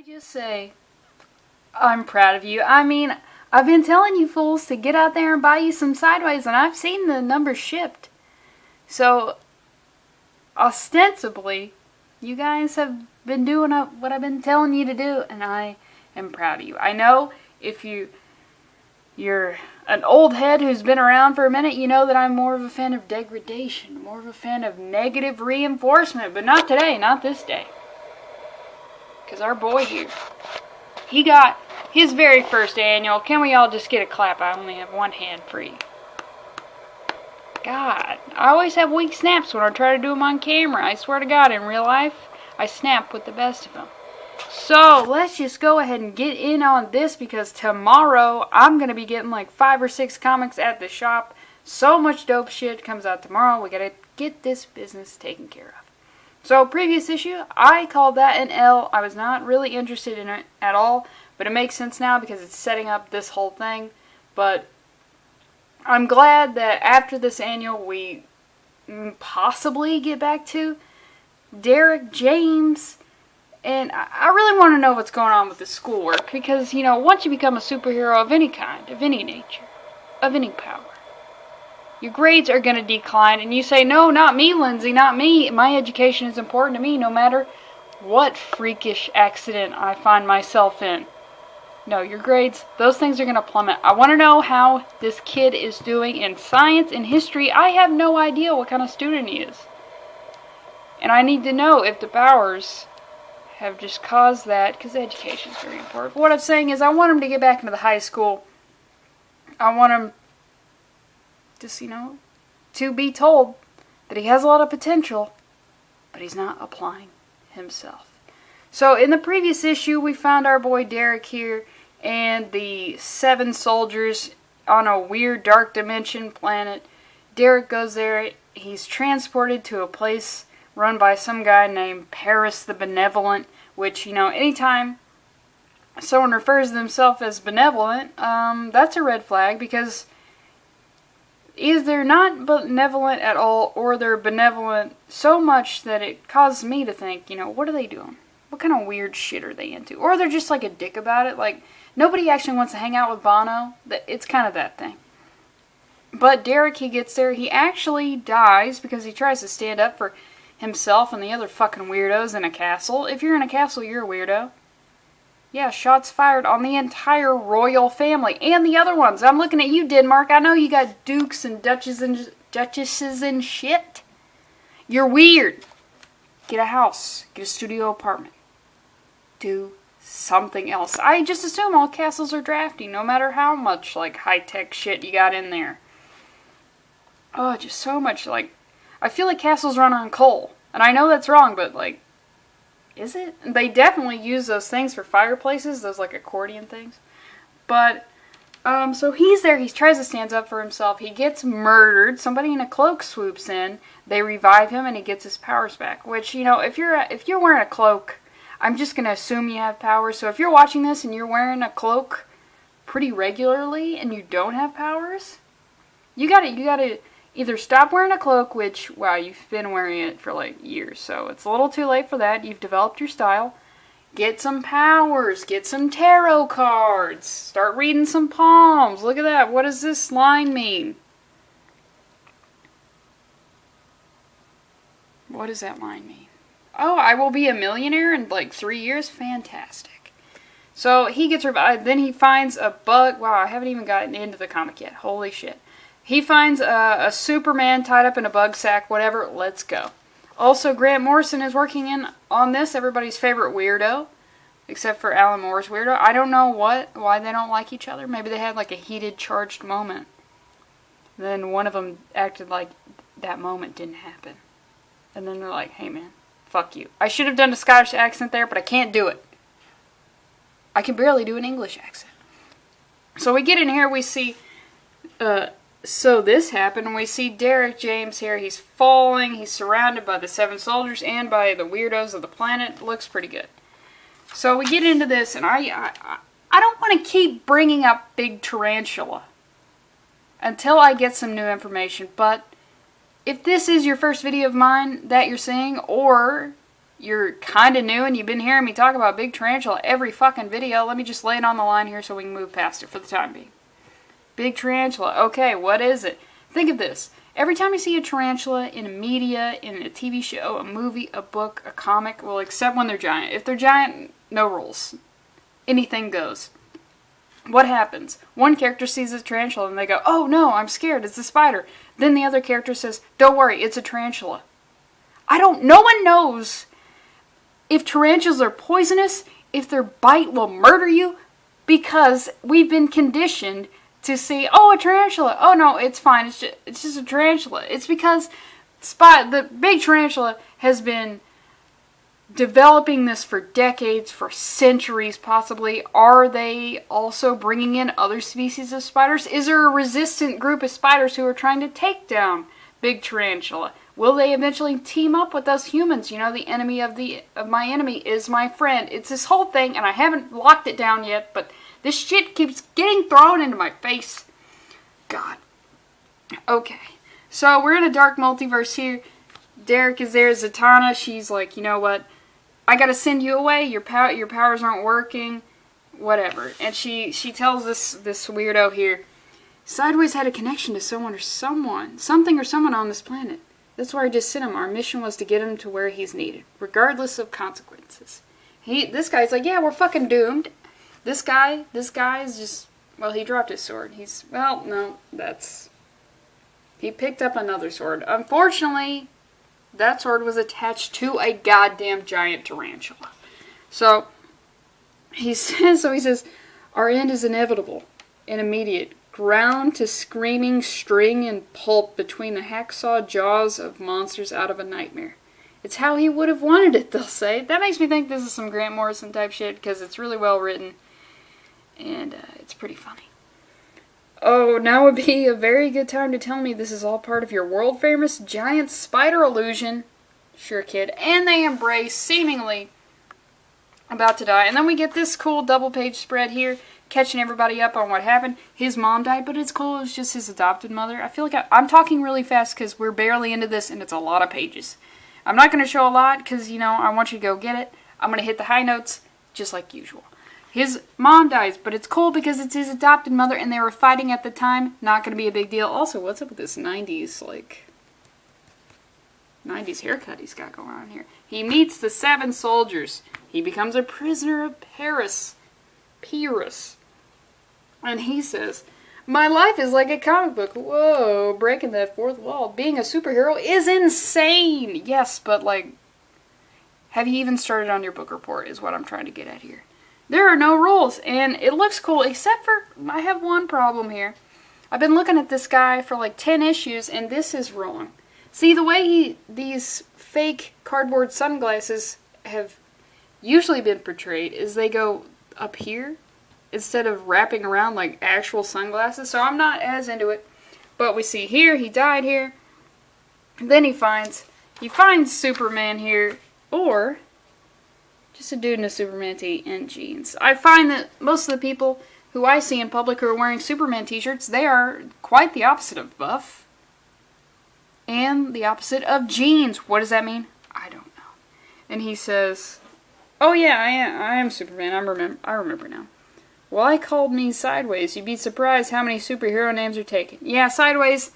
I just say, I'm proud of you. I mean, I've been telling you fools to get out there and buy you some Sideways, and I've seen the numbers shipped. So, ostensibly, you guys have been doing what I've been telling you to do, and I am proud of you. I know if you're an old head who's been around for a minute, you know that I'm more of a fan of degradation, more of a fan of negative reinforcement, but not today, not this day. Because our boy here, he got his very first annual. Can we all just get a clap? I only have one hand free. God, I always have weak snaps when I try to do them on camera. I swear to God, in real life, I snap with the best of them. So, let's just go ahead and get in on this, because tomorrow, I'm going to be getting like 5 or 6 comics at the shop. So much dope shit comes out tomorrow. We got to get this business taken care of. So, previous issue, I called that an L. I was not really interested in it at all, but it makes sense now because it's setting up this whole thing. But I'm glad that after this annual, we possibly get back to Derek James. And I really want to know what's going on with the schoolwork, because, you know, once you become a superhero of any kind, of any nature, of any power, your grades are going to decline, and you say, no, not me, Lindsay, not me. My education is important to me no matter what freakish accident I find myself in. No, your grades, those things are going to plummet. I want to know how this kid is doing in science and history. I have no idea what kind of student he is. And I need to know if the powers have just caused that, because education is very important. But what I'm saying is I want him to get back into the high school. I want him just, you know, to be told that he has a lot of potential, but he's not applying himself. So in the previous issue, we found our boy Derek here and the 7 soldiers on a weird dark dimension planet. Derek goes there. He's transported to a place run by some guy named Paris the Benevolent, which, you know, anytime someone refers to themselves as benevolent, that's a red flag, because either they're not benevolent at all, or they're benevolent so much that it causes me to think, you know, what are they doing? What kind of weird shit are they into? Or they're just like a dick about it, like nobody actually wants to hang out with Bono. It's kind of that thing. But Derek, he gets there, he actually dies because he tries to stand up for himself and the other fucking weirdos in a castle. If you're in a castle, you're a weirdo. Yeah, shots fired on the entire royal family and the other ones. I'm looking at you, Denmark. I know you got dukes and duchesses and shit. You're weird. Get a house. Get a studio apartment. Do something else. I just assume all castles are drafty, no matter how much, like, high-tech shit you got in there. Oh, just so much, like, I feel like castles run on coal. And I know that's wrong, but, like, is it? They definitely use those things for fireplaces, those, like, accordion things. But, so he's there, he tries to stand up for himself, he gets murdered, somebody in a cloak swoops in, they revive him, and he gets his powers back. Which, you know, if you're wearing a cloak, I'm just going to assume you have powers. So if you're watching this and you're wearing a cloak pretty regularly, and you don't have powers, you gotta either stop wearing a cloak, which, wow, you've been wearing it for like years, so it's a little too late for that. You've developed your style. Get some powers. Get some tarot cards. Start reading some palms. Look at that. What does this line mean? What does that line mean? Oh, I will be a millionaire in like 3 years? Fantastic. So he gets revived. Then he finds a bug. Wow, I haven't even gotten into the comic yet. Holy shit. He finds a Superman tied up in a bug sack, whatever. Let's go. Also, Grant Morrison is working in on this, everybody's favorite weirdo, except for Alan Moore's weirdo. I don't know why they don't like each other. Maybe they had like a heated, charged moment. Then one of them acted like that moment didn't happen. And then they're like, hey man, fuck you. I should have done a Scottish accent there, but I can't do it. I can barely do an English accent. So we get in here, we see... So this happened, and we see Derek James here. He's falling. He's surrounded by the 7 soldiers and by the weirdos of the planet. Looks pretty good. So we get into this, and I don't want to keep bringing up Big Tarantula until I get some new information. But if this is your first video of mine that you're seeing, or you're kind of new and you've been hearing me talk about Big Tarantula every fucking video, let me just lay it on the line here so we can move past it for the time being. Big Tarantula. Okay, what is it? Think of this. Every time you see a tarantula in a media, in a TV show, a movie, a book, a comic, well, except when they're giant. If they're giant, no rules. Anything goes. What happens? One character sees a tarantula and they go, oh no, I'm scared, it's a spider. Then the other character says, don't worry, it's a tarantula. No one knows if tarantulas are poisonous, if their bite will murder you, because we've been conditioned to see, oh, a tarantula. Oh no, it's fine, it's just a tarantula. It's because the big tarantula has been developing this for decades, for centuries possibly. Are they also bringing in other species of spiders? Is there a resistant group of spiders who are trying to take down big tarantula? Will they eventually team up with us humans? You know, the enemy of my enemy is my friend. It's this whole thing, and I haven't locked it down yet, but this shit keeps getting thrown into my face. God. Okay. So we're in a dark multiverse here. Derek is there. Zatanna, she's like, you know what? I gotta send you away. Your powers aren't working. Whatever. And she tells this weirdo here, Sideways had a connection to something or someone on this planet. That's where I just sent him. Our mission was to get him to where he's needed, regardless of consequences. This guy's like, yeah, we're fucking doomed. This guy is just, well, he dropped his sword. He picked up another sword. Unfortunately, that sword was attached to a goddamn giant tarantula. So he says, our end is inevitable and immediate. Ground to screaming string and pulp between the hacksaw jaws of monsters out of a nightmare. It's how he would have wanted it, they'll say. That makes me think this is some Grant Morrison type shit, because it's really well written. And it's pretty funny. Oh, now would be a very good time to tell me this is all part of your world-famous giant spider illusion. Sure, kid. And they embrace, seemingly about to die. And then we get this cool double-page spread here, catching everybody up on what happened. His mom died, but it's cool. It was just his adopted mother. I feel like I'm talking really fast because we're barely into this, and it's a lot of pages. I'm not going to show a lot because, I want you to go get it. I'm going to hit the high notes just like usual. His mom dies, but it's cool because it's his adopted mother and they were fighting at the time. Not going to be a big deal. Also, what's up with this 90s haircut he's got going on here? He meets the 7 soldiers. He becomes a prisoner of Pyrrhus. And he says, my life is like a comic book. Whoa, breaking that fourth wall. Being a superhero is insane. Yes, but have you even started on your book report is what I'm trying to get at here. There are no rules, and it looks cool, except for, I have one problem here. I've been looking at this guy for 10 issues, and this is wrong. See, the way these fake cardboard sunglasses have usually been portrayed is they go up here instead of wrapping around like actual sunglasses, so I'm not as into it. But we see here, he died here. And then he finds Superman here, or just a dude in a Superman tee and jeans. I find that most of the people who I see in public who are wearing Superman t-shirts, they are quite the opposite of buff. And the opposite of jeans. What does that mean? I don't know. And he says, oh yeah, I am Superman. I remember now. Why called me Sideways? You'd be surprised how many superhero names are taken. Yeah, Sideways,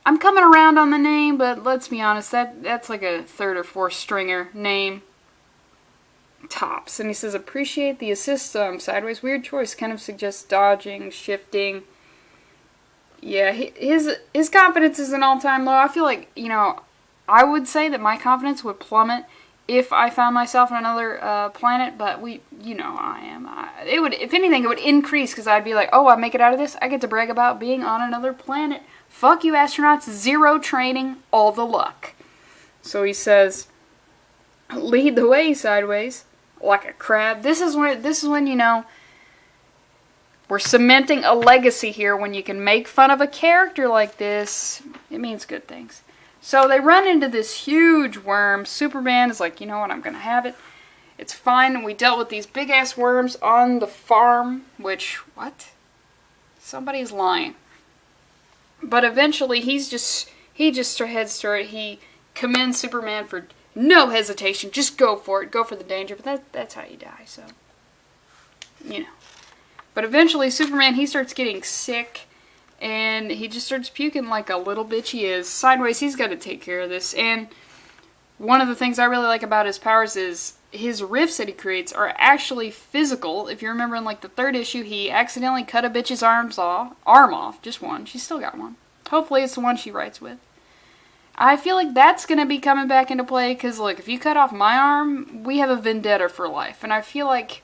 I'm coming around on the name, but let's be honest, that's like a 3rd or 4th stringer name. Tops. And he says, appreciate the assist, Sideways. Weird choice. Kind of suggests dodging, shifting. Yeah, his confidence is an all-time low. I feel like, I would say that my confidence would plummet if I found myself on another planet, but I am. If anything, it would increase, because I'd be like, oh, I make it out of this, I get to brag about being on another planet. Fuck you, astronauts. 0 training, all the luck. So he says, lead the way, Sideways, like a crab. This is when we're cementing a legacy here. When you can make fun of a character like this, it means good things. So they run into this huge worm. Superman is like, you know what, I'm going to have it. It's fine. We dealt with these big-ass worms on the farm, which, what? Somebody's lying. But eventually, he just heads toward it. He commends Superman for No hesitation. Just go for it. Go for the danger. But that's how you die, so. You know. But eventually, Superman, he starts getting sick. And he just starts puking like a little bitch he is. Sideways, he's got to take care of this. And one of the things I really like about his powers is his riffs that he creates are actually physical. If you remember in like the 3rd issue, he accidentally cut a bitch's arm off. Just one. She's still got one. Hopefully it's the one she writes with. I feel like that's going to be coming back into play because, look, if you cut off my arm, we have a vendetta for life. And I feel like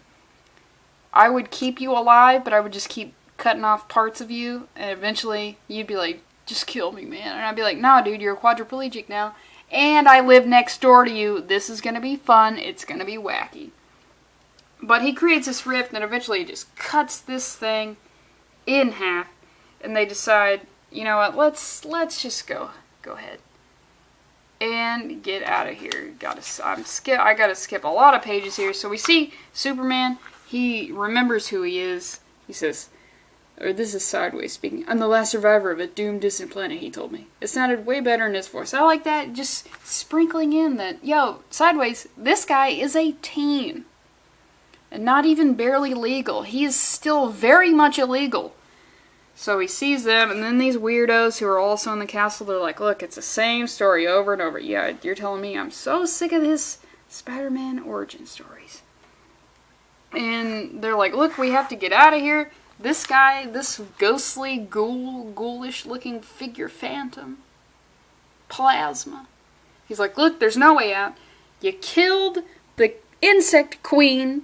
I would keep you alive, but I would just keep cutting off parts of you. And eventually you'd be like, just kill me, man. And I'd be like, nah, dude, you're a quadriplegic now. And I live next door to you. This is going to be fun. It's going to be wacky. But he creates this rift and eventually he just cuts this thing in half. And they decide, you know what, let's just go ahead. And get out of here. I gotta skip a lot of pages here. So we see Superman. He remembers who he is. He says, or this is Sideways speaking, I'm the last survivor of a doomed distant planet, he told me. It sounded way better in his voice. I like that, just sprinkling in that, yo, Sideways, this guy is a teen. And not even barely legal. He is still very much illegal. So he sees them, and then these weirdos who are also in the castle, they're like, look, it's the same story over and over. Yeah, you're telling me I'm so sick of this Spider-Man origin stories. And they're like, look, we have to get out of here. This guy, this ghostly, ghoulish looking figure phantom, Plasma. He's like, look, there's no way out. You killed the insect queen.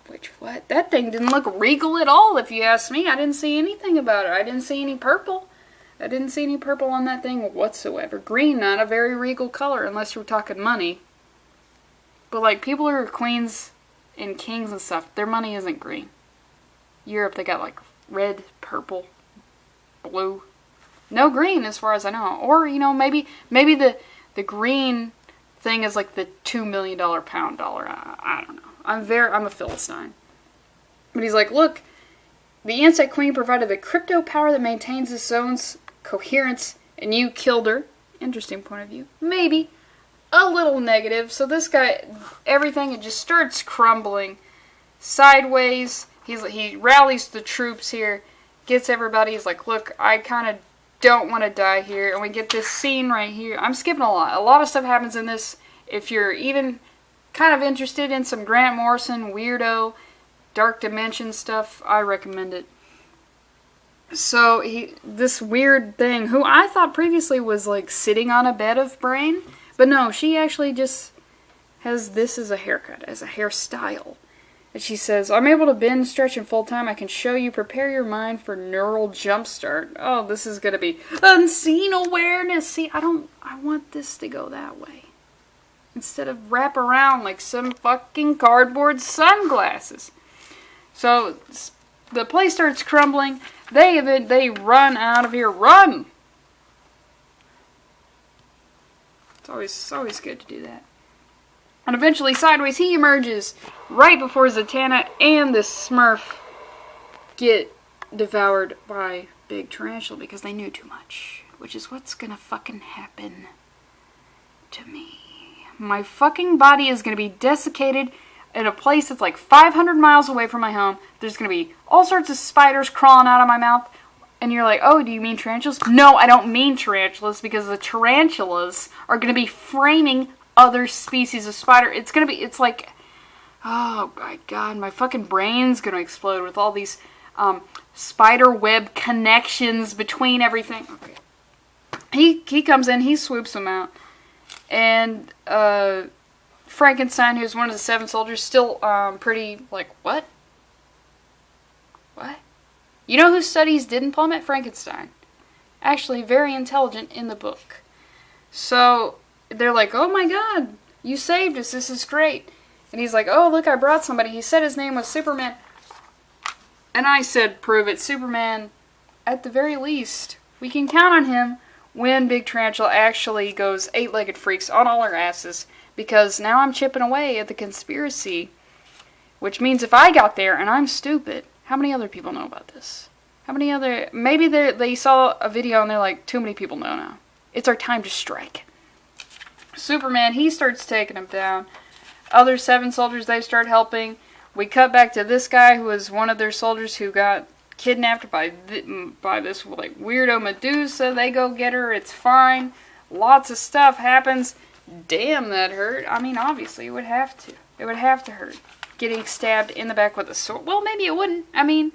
Which, what? That thing didn't look regal at all, if you ask me. I didn't see anything about it. I didn't see any purple. I didn't see any purple on that thing whatsoever. Green, not a very regal color, unless you're talking money. But, like, people who are queens and kings and stuff, their money isn't green. Europe, they got, like, red, purple, blue. No green, as far as I know. Or, you know, maybe the green thing is, like, the $2 million pound dollar. I don't know. I'm a Philistine. But he's like, look, the insect queen provided the crypto power that maintains the zone's coherence, and you killed her. Interesting point of view. Maybe. A little negative. So this guy, everything, it just starts crumbling. Sideways. He rallies the troops here. Gets everybody. He's like, look, I kind of don't want to die here. And we get this scene right here. I'm skipping a lot. A lot of stuff happens in this. If you're even kind of interested in some Grant Morrison weirdo dark dimension stuff, I recommend it. So this weird thing, who I thought previously was like sitting on a bed of brain, but no, she actually just has this as a haircut, as a hairstyle. And she says, I'm able to bend, stretch, and full time. I can show you, prepare your mind for neural jumpstart. Oh, this is going to be unseen awareness. See, I want this to go that way. Instead of wrap around like some fucking cardboard sunglasses. So the place starts crumbling. They run out of here. Run! It's always good to do that. And eventually, Sideways, he emerges right before Zatanna and the Smurf get devoured by Big Tarantula because they knew too much. Which is what's gonna fucking happen to me. My fucking body is going to be desiccated in a place that's like 500 miles away from my home. There's going to be all sorts of spiders crawling out of my mouth. And you're like, oh, do you mean tarantulas? No, I don't mean tarantulas because the tarantulas are going to be framing other species of spider. It's like, oh my god, my fucking brain's going to explode with all these spider web connections between everything. Okay. He comes in, he swoops them out. And Frankenstein, who's one of the 7 soldiers, still pretty like, what? What? You know who studies didn't plummet? Frankenstein. Actually, very intelligent in the book. So they're like, oh my god, you saved us, this is great. And he's like, oh look, I brought somebody. He said his name was Superman. And I said, prove it. Superman, at the very least, we can count on him when Big Tarantula actually goes 8-legged freaks on all our asses, because now I'm chipping away at the conspiracy, which means if I got there and I'm stupid, how many other people know about this? How many other, maybe they saw a video and they're like, too many people know now. It's our time to strike. Superman, he starts taking him down. Other 7 soldiers, they start helping. We cut back to this guy who was one of their soldiers who got kidnapped by this like weirdo Medusa. They go get her. It's fine. Lots of stuff happens. Damn, that hurt. I mean, obviously, it would have to. It would have to hurt. Getting stabbed in the back with a sword. Well, maybe it wouldn't. I mean,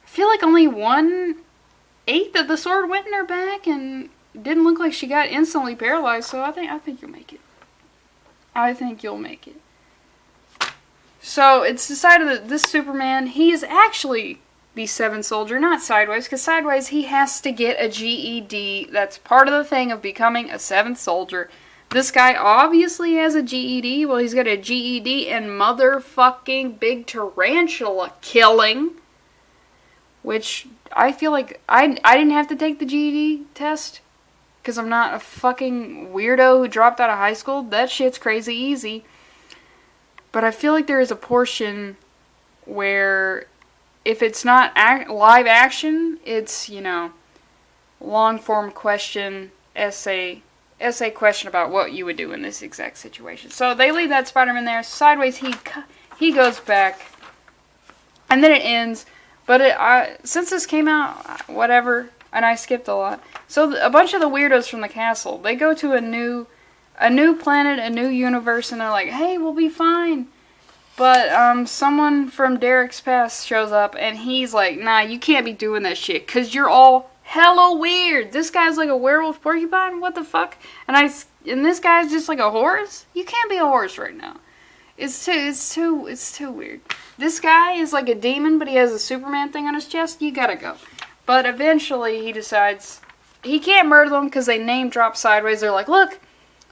I feel like only 1/8 of the sword went in her back, and it didn't look like she got instantly paralyzed. So I think you'll make it. I think you'll make it. So it's decided that this Superman, he is actually the 7th soldier, not Sideways, because Sideways, he has to get a GED. That's part of the thing of becoming a 7th soldier. This guy obviously has a GED. Well, he's got a GED in motherfucking big tarantula killing. Which, I feel like I didn't have to take the GED test. Because I'm not a fucking weirdo who dropped out of high school. That shit's crazy easy. But I feel like there is a portion where if it's not live action, it's, you know, long form question, essay question about what you would do in this exact situation. So they leave that Spider-Man there. Sideways, he goes back. And then it ends. But since this came out, whatever, and I skipped a lot. So a bunch of the weirdos from the castle, they go to a new planet, a new universe, and they're like, hey, we'll be fine. But someone from Derek's past shows up, and he's like, nah, you can't be doing that shit, because you're all hella weird. This guy's like a werewolf porcupine? What the fuck? And this guy's just like a horse? You can't be a horse right now. It's too weird. This guy is like a demon, but he has a Superman thing on his chest. You gotta go. But eventually he decides he can't murder them because they name drop Sideways. They're like, look,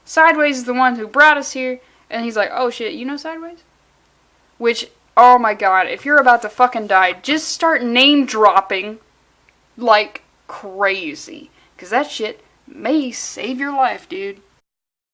Sideways is the one who brought us here. And he's like, oh shit, you know Sideways? Which, oh my god, if you're about to fucking die, just start name dropping like crazy. Because that shit may save your life, dude.